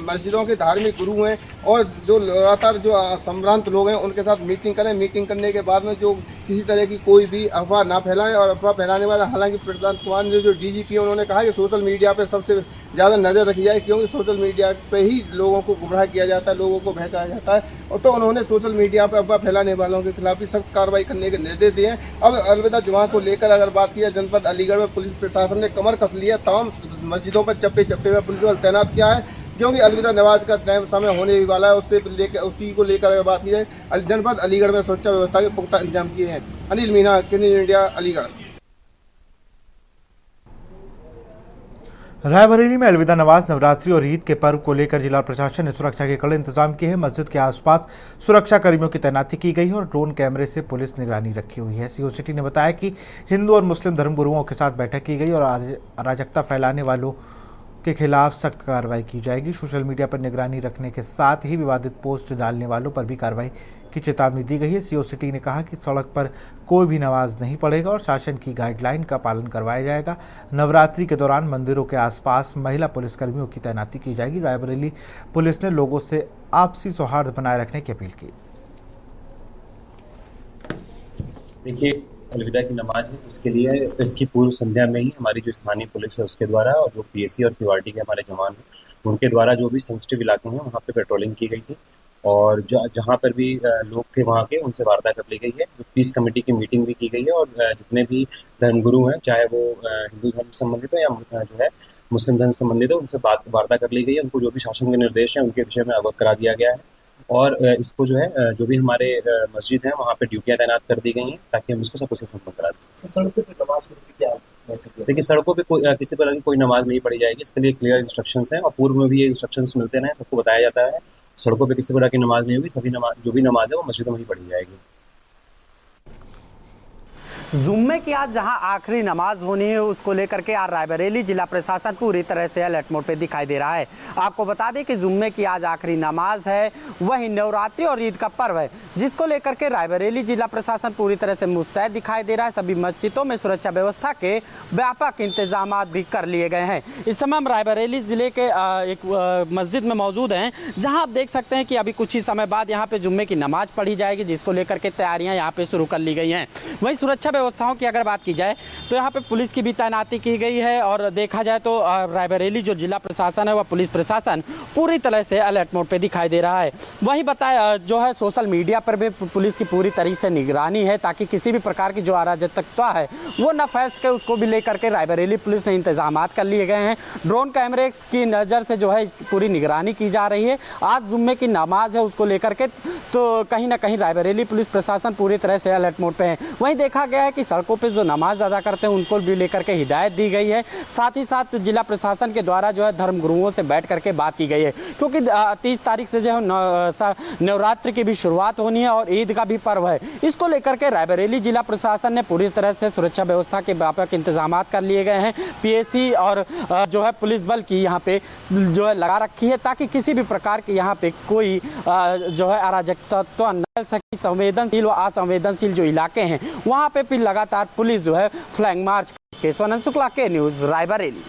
मस्जिदों के धार्मिक गुरु हैं और जो लगातार जो संभ्रांत लोग हैं उनके साथ मीटिंग करें। मीटिंग करने के बाद में जो किसी तरह की कोई भी अफवाह ना फैलाएं। और अफवाह फैलाने वाला, हालांकि प्रशांत कुमार ने जो डीजीपी है उन्होंने कहा कि सोशल मीडिया पर सबसे ज़्यादा नज़र रखी जाए, क्योंकि सोशल मीडिया पे ही लोगों को गुमराह किया जाता है, लोगों को बहकाया जाता है। और तो उन्होंने सोशल मीडिया पर अफवाह फैलाने वालों के खिलाफ भी सख्त कार्रवाई करने के निर्देश दिए हैं। अब अलविदा जुमा को लेकर अगर बात की जाए, जनपद अलीगढ़ में पुलिस प्रशासन ने कमर कस लिया। तमाम मस्जिदों पर चप्पे चप्पे में पुलिस बल तैनात किया है, क्योंकि अलविदा नमाज का टाइम समय होने ही वाला है। उसी को लेकर अगर बात की जाए, जनपद अलीगढ़ में सुरक्षा व्यवस्था के पुख्ता इंतजाम किए हैं। Anil Meena, news India, Aligarh. रायबरेली में अलविदा नमाज, नवरात्रि और ईद के पर्व को लेकर जिला प्रशासन ने सुरक्षा के कड़े इंतजाम किए हैं। मस्जिद के आसपास सुरक्षा कर्मियों की तैनाती की गई है और ड्रोन कैमरे से पुलिस निगरानी रखी हुई है। सीओ सिटी ने बताया कि हिंदू और मुस्लिम धर्मगुरुओं के साथ बैठक की गई और अराजकता फैलाने वालों के खिलाफ सख्त कार्रवाई की जाएगी। सोशल मीडिया पर निगरानी रखने के साथ ही विवादित पोस्ट डालने वालों पर भी कार्रवाई की चेतावनी दी गई है। सीओ सिटी ने कहा कि सड़क पर कोई भी नमाज नहीं पढ़ेगा और शासन की गाइडलाइन का पालन करवाया जाएगा। नवरात्रि के दौरान मंदिरों के आसपास महिला पुलिसकर्मियों की तैनाती की जाएगी। रायबरेली पुलिस ने लोगों से आपसी सौहार्द बनाए रखने की अपील की। देखिए, अलविदा की नमाज है, इसके लिए इसकी पूर्व संध्या में ही हमारी जो स्थानीय पुलिस है उसके द्वारा और जो पीएसी और क्यूआरटी के हमारे जवान हैं उनके द्वारा जो भी सेंसिटिव इलाके हैं वहाँ पे पेट्रोलिंग की गई थी और जहाँ पर भी लोग थे वहाँ के उनसे वार्ता कर ली गई है। जो पीस कमेटी की मीटिंग भी की गई है और जितने भी धर्मगुरु हैं, चाहे वो हिंदू धर्म से संबंधित हो या जो है मुस्लिम धर्म से संबंधित हो, उनसे वार्ता कर ली गई है। उनको जो भी शासन के निर्देश हैं उनके विषय में अवगत करा दिया गया है और इसको जो है जो भी हमारे मस्जिद हैं वहाँ पे ड्यूटियाँ तैनात कर दी गई हैं ताकि हम इसको सबसे संपन्न करा सकें। सड़कों पर नमाज क्या देखिए, सड़कों पे कोई किसी तरह की कोई नमाज नहीं पढ़ी जाएगी। इसके लिए क्लियर इंस्ट्रक्शंस हैं और पूर्व में भी ये इंस्ट्रक्शंस मिलते रहे, सबको बताया जाता है। सड़कों पे किसी तरह की नमाज नहीं होगी, सभी नमाज जो भी नमाज है वो मस्जिदों में ही पढ़ी जाएगी। जुम्मे की आज जहां आखिरी नमाज होनी है उसको लेकर के आज रायबरेली जिला प्रशासन पूरी तरह से अलर्ट मोड पे दिखाई दे रहा है। आपको बता दें कि जुम्मे की आज आखिरी नमाज है, वहीं नवरात्रि और ईद का पर्व है, जिसको लेकर के रायबरेली जिला प्रशासन पूरी तरह से मुस्तैद दिखाई दे रहा है। सभी मस्जिदों में सुरक्षा व्यवस्था के व्यापक इंतजाम भी कर लिए गए हैं। इस समय हम रायबरेली जिले के एक मस्जिद में मौजूद हैं, जहाँ आप देख सकते हैं कि अभी कुछ ही समय बाद यहाँ पे जुम्मे की नमाज पढ़ी जाएगी, जिसको लेकर के तैयारियाँ यहाँ पे शुरू कर ली गई हैं। वहीं सुरक्षा व्यवस्थाओं की अगर बात की जाए तो यहाँ पे पुलिस की भी तैनाती की गई है और देखा जाए तो रायबरेली जो जिला प्रशासन है वह पुलिस प्रशासन पूरी तरह से अलर्ट मोड पे दिखाई दे रहा है। वहीं बताया जो है सोशल मीडिया पर भी पुलिस की पूरी तरीके से निगरानी है ताकि किसी भी प्रकार की जो अराजकता है वो न फैल सके, उसको भी लेकर के रायबरेली पुलिस ने इंतजाम कर लिए गए हैं। ड्रोन कैमरे की नज़र से जो है पूरी निगरानी की जा रही है। आज जुम्मे की नमाज है, उसको लेकर के तो कहीं ना कहीं रायबरेली पुलिस प्रशासन पूरी तरह से अलर्ट मोड पे है। वहीं देखा गया है कि सड़कों पे जो नमाज अदा करते हैं उनको भी लेकर के हिदायत दी गई है। साथ ही साथ जिला प्रशासन के द्वारा जो है धर्म गुरुओं से बैठ करके बात की गई है, क्योंकि 30 तारीख से जो है नवरात्रि की भी शुरुआत होनी है और ईद का भी पर्व है। इसको लेकर के रायबरेली जिला प्रशासन ने पूरी तरह से सुरक्षा व्यवस्था के व्यापक इंतजाम कर लिए गए हैं। पीएसी और जो है पुलिस बल की यहाँ पे जो है लगा रखी है ताकि किसी भी प्रकार के यहाँ पे कोई जो है अराजकता तो न सके। संवेदनशील व असंवेदनशील जो इलाके हैं वहाँ पे भी लगातार पुलिस जो है फ्लैग मार्च। केशवानंद शुक्ला के न्यूज़ रायबरेली।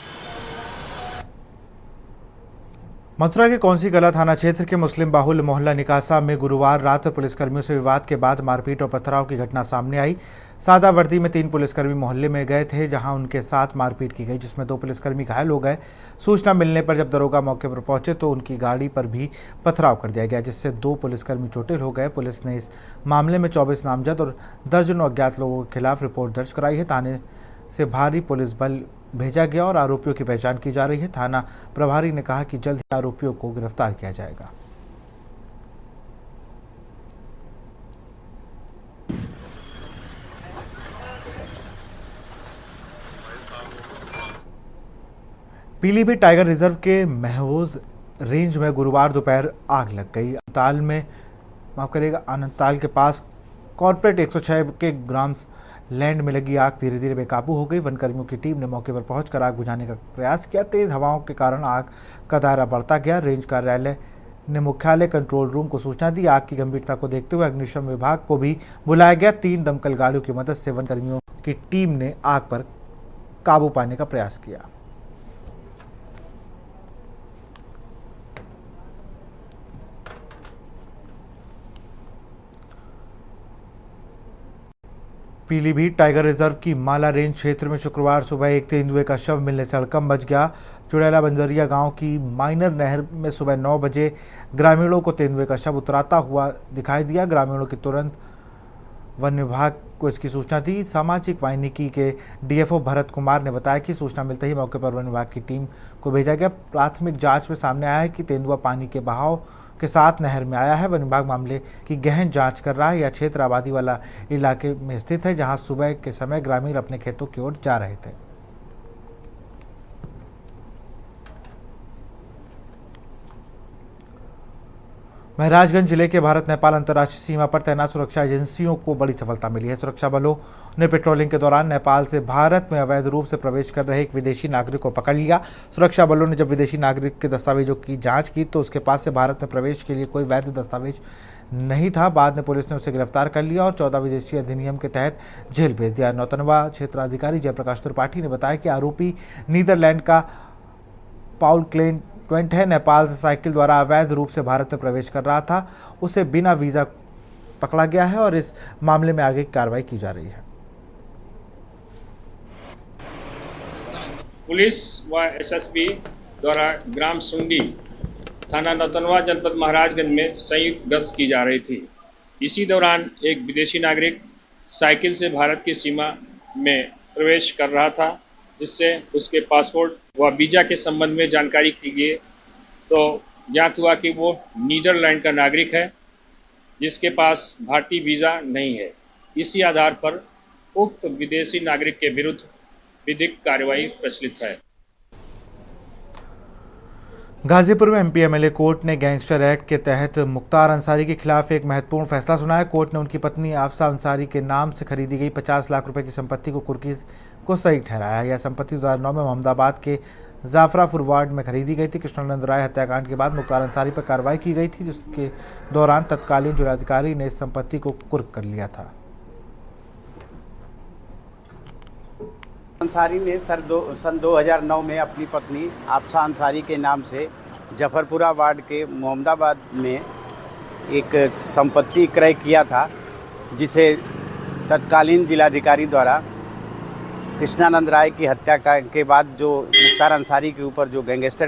मथुरा के कौंसी कला थाना क्षेत्र के मुस्लिम बाहुल्य मोहल्ला निकासा में गुरुवार रात पुलिसकर्मियों से विवाद के बाद मारपीट और पथराव की घटना सामने आई। सादा वर्दी में 3 पुलिसकर्मी मोहल्ले में गए थे जहां उनके साथ मारपीट की गई, जिसमें 2 पुलिसकर्मी घायल हो गए। सूचना मिलने पर जब दरोगा मौके पर पहुंचे तो उनकी गाड़ी पर भी पथराव कर दिया गया, जिससे 2 पुलिसकर्मी चोटिल हो गए। पुलिस ने इस मामले में 24 नामजद और दर्जनों अज्ञात लोगों के खिलाफ रिपोर्ट दर्ज कराई है। थाने से भारी पुलिस बल भेजा गया और आरोपियों की पहचान की जा रही है। थाना प्रभारी ने कहा कि जल्द ही आरोपियों को गिरफ्तार किया जाएगा। पीलीभीत टाइगर रिजर्व के महफूज रेंज में गुरुवार दोपहर आग लग गई। आनंदताल के पास कॉर्पोरेट 106 के ग्राम्स लैंड में लगी आग धीरे धीरे बेकाबू हो गई। वनकर्मियों की टीम ने मौके पर पहुंचकर आग बुझाने का प्रयास किया। तेज हवाओं के कारण आग का दायरा बढ़ता गया। रेंज कार्यालय ने मुख्यालय कंट्रोल रूम को सूचना दी। आग की गंभीरता को देखते हुए अग्निशमन विभाग को भी बुलाया गया। 3 दमकल गाड़ियों की मदद से वनकर्मियों की टीम ने आग पर काबू पाने का प्रयास किया। पीलीभीत टाइगर रिजर्व की माला रेंज क्षेत्र में शुक्रवार सुबह एक तेंदुए का शव मिलने से हड़कंप मच गया। चुड़ैला बंजरिया गांव की माइनर नहर में सुबह 9 बजे ग्रामीणों को तेंदुए का शव उतराता हुआ दिखाई दिया। ग्रामीणों की तुरंत वन विभाग को इसकी सूचना दी। सामाजिक वानिकी के डीएफओ भरत कुमार ने बताया कि सूचना मिलते ही मौके पर वन विभाग की टीम को भेजा गया। प्राथमिक जाँच में सामने आया है कि तेंदुआ पानी के बहाव के साथ नहर में आया है। वन विभाग मामले की गहन जांच कर रहा है। यह क्षेत्र आबादी वाला इलाके में स्थित है, जहां सुबह के समय ग्रामीण अपने खेतों की ओर जा रहे थे। महाराजगंज जिले के भारत नेपाल अंतर्राष्ट्रीय सीमा पर तैनात सुरक्षा एजेंसियों को बड़ी सफलता मिली है। सुरक्षा बलों ने पेट्रोलिंग के दौरान नेपाल से भारत में अवैध रूप से प्रवेश कर रहे एक विदेशी नागरिक को पकड़ लिया। सुरक्षा बलों ने जब विदेशी नागरिक के दस्तावेजों की जांच की तो उसके पास से भारत में प्रवेश के लिए कोई वैध दस्तावेज नहीं था। बाद में पुलिस ने उसे गिरफ्तार कर लिया और 14 विदेशी अधिनियम के तहत जेल भेज दिया। नौतनवा क्षेत्राधिकारी जयप्रकाश त्रिपाठी ने बताया कि आरोपी नीदरलैंड का पाउल क्लेंट है। नेपाल से साइकिल द्वारा अवैध रूप से भारत में प्रवेश कर रहा था। उसे बिना वीजा पकड़ा गया है और इस मामले में आगे कार्रवाई की जा रही है। पुलिस व एसएसबी द्वारा ग्राम सुंडी थाना नौतनवा जनपद महाराजगंज में संयुक्त गश्त की जा रही थी। इसी दौरान एक विदेशी नागरिक साइकिल से भारत की सीमा में प्रवेश कर रहा था, जिससे उसके पासपोर्ट व वीज़ा के संबंध में जानकारी की गई तो ज्ञात हुआ कि वो नीदरलैंड का नागरिक है, जिसके पास भारतीय वीज़ा नहीं है। इसी आधार पर उक्त विदेशी नागरिक के विरुद्ध विधिक कार्रवाई प्रचलित है। गाजीपुर में एमपी एमएलए कोर्ट ने गैंगस्टर एक्ट के तहत मुख्तार अंसारी के खिलाफ एक महत्वपूर्ण फैसला सुनाया। कोर्ट ने उनकी पत्नी आफसा अंसारी के नाम से खरीदी गई 50 लाख रुपए की संपत्ति को कुर्की को सही ठहराया। यह संपत्ति 2009 में मोहम्मदाबाद के जाफरापुर वार्ड में खरीदी गई थी। कृष्णानंद राय हत्याकांड के बाद मुख्तार अंसारी पर कार्रवाई की गई थी, जिसके दौरान तत्कालीन जिलाधिकारी ने इस संपत्ति को कुर्क कर लिया था। अंसारी ने सन 2009 में अपनी पत्नी आफसा अंसारी के नाम से जफरपुरा वार्ड के मोहम्मदाबाद में एक संपत्ति क्रय किया था, जिसे तत्कालीन जिलाधिकारी द्वारा कृष्णानंद राय की हत्या के बाद जो मुख्तार अंसारी के ऊपर जो गैंगस्टर का